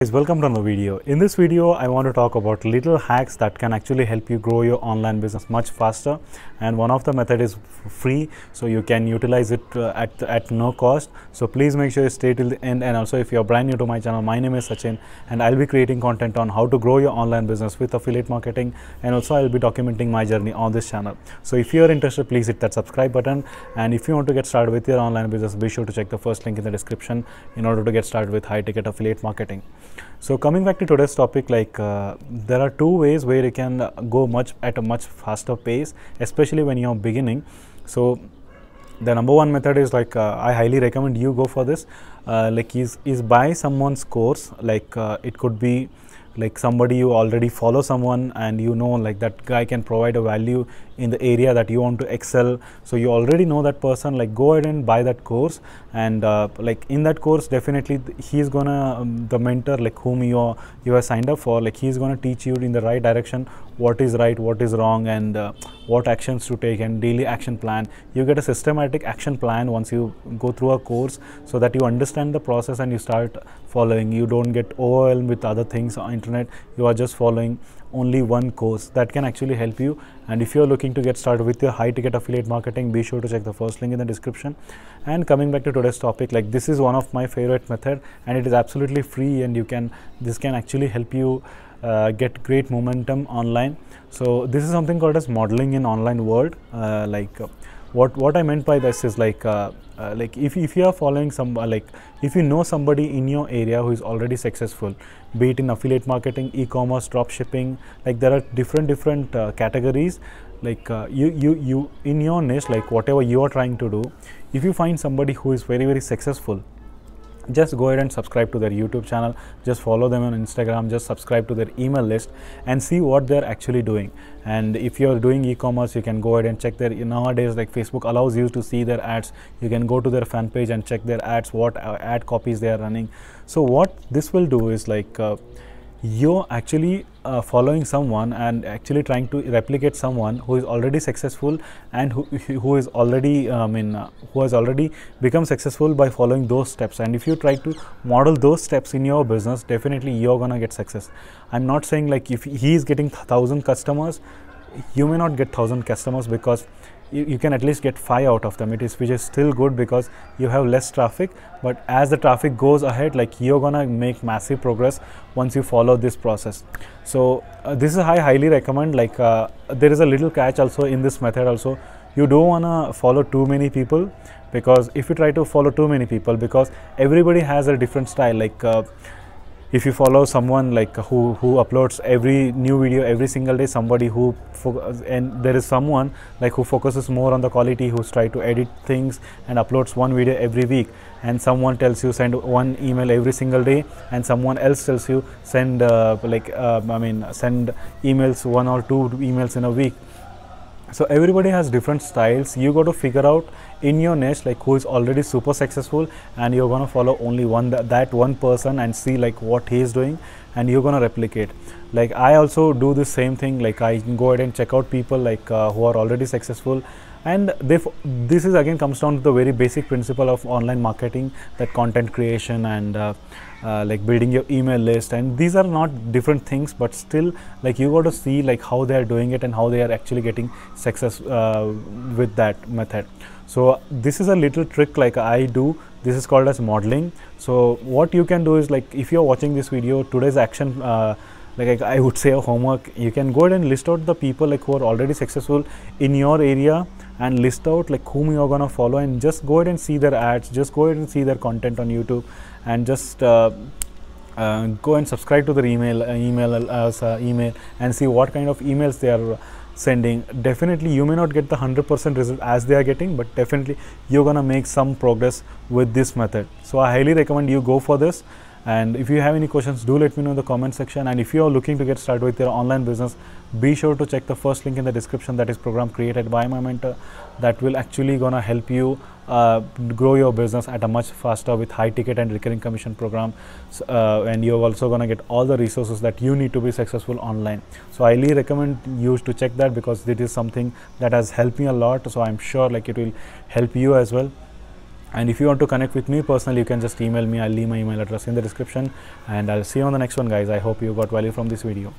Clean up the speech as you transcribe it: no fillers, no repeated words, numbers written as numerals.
Guys, welcome to another video. In this video I want to talk about little hacks that can actually help you grow your online business much faster, and one of the method is free, so you can utilize it at no cost. So please make sure you stay till the end. And also, if you're brand new to my channel, my name is Sachin and I'll be creating content on how to grow your online business with affiliate marketing, and also I'll be documenting my journey on this channel. So if you're interested, please hit that subscribe button, and if you want to get started with your online business, be sure to check the first link in the description in order to get started with high ticket affiliate marketing. So coming back to today's topic, there are two ways where you can go at a much faster pace, especially when you're beginning. So the number one method is I highly recommend you go for this. Is buy someone's course. It could be like somebody you already follow someone and you know like that guy can provide a value in the area that you want to excel. So you already know that person, like go ahead and buy that course, and like in that course definitely he's gonna the mentor like whom you have signed up for, like he's gonna teach you in the right direction, what is right, what is wrong, and what actions to take, and daily action plan. You get a systematic action plan once you go through a course, so that you understand the process and you start following. You don't get overwhelmed with other things on internet. You are just following only one course that can actually help you. And if you're looking to get started with your high ticket affiliate marketing, be sure to check the first link in the description. And coming back to today's topic, like this is one of my favorite method, and it is absolutely free, and this can actually help you get great momentum online. So this is something called as modeling in online world. What I meant by this is if you are following if you know somebody in your area who is already successful, be it in affiliate marketing, e-commerce, drop shipping, like there are different categories. You in your niche, like whatever you are trying to do, if you find somebody who is very successful, just go ahead and subscribe to their YouTube channel, just follow them on Instagram, just subscribe to their email list and see what they're actually doing. And if you're doing e-commerce, you can go ahead and check their, nowadays like Facebook allows you to see their ads. You can go to their fan page and check their ads, what ad copies they are running. So what this will do is you're actually following someone and actually trying to replicate someone who is already successful, and who is already who has already become successful by following those steps. And if you try to model those steps in your business, definitely you're gonna get success. I'm not saying like if he is getting 1,000 customers, you may not get 1,000 customers, because you can at least get 5 out of them, which is still good, because you have less traffic. But as the traffic goes ahead, like you're gonna make massive progress once you follow this process. So this is I highly recommend. There is a little catch also in this method also. You don't wanna follow too many people, because if you try to follow too many people, because everybody has a different style. If you follow someone who uploads every new video every single day, somebody and there is someone who focuses more on the quality, who's try to edit things and uploads one video every week, and someone tells you send one email every single day, and someone else tells you send send emails, 1 or 2 emails in a week. So everybody has different styles. You got to figure out in your niche who is already super successful, and you're gonna follow only that one person and see what he is doing, and you're gonna replicate. I also do the same thing. I can go ahead and check out people who are already successful, and this is again comes down to the very basic principle of online marketing, that content creation and building your email list. And these are not different things, but still you got to see how they are doing it and how they are actually getting success with that method. So this is a little trick I do. This is called as modeling. So what you can do is if you're watching this video, today's action I would say a homework, you can go ahead and list out the people who are already successful in your area, and list out whom you are gonna follow, and just go ahead and see their ads, just go ahead and see their content on YouTube, and just go and subscribe to their email and see what kind of emails they are sending. Definitely you may not get the 100% result as they are getting, but definitely you're gonna make some progress with this method. So I highly recommend you go for this. And if you have any questions, do let me know in the comment section. And if you are looking to get started with your online business, be sure to check the first link in the description. That is program created by my mentor that will actually gonna help you grow your business at a much faster with high ticket and recurring commission program. And you're also gonna get all the resources that you need to be successful online. So I highly recommend you to check that, because it is something that has helped me a lot. So I'm sure it will help you as well. And if you want to connect with me personally, you can just email me. I'll leave my email address in the description, and I'll see you on the next one, guys. I hope you got value from this video.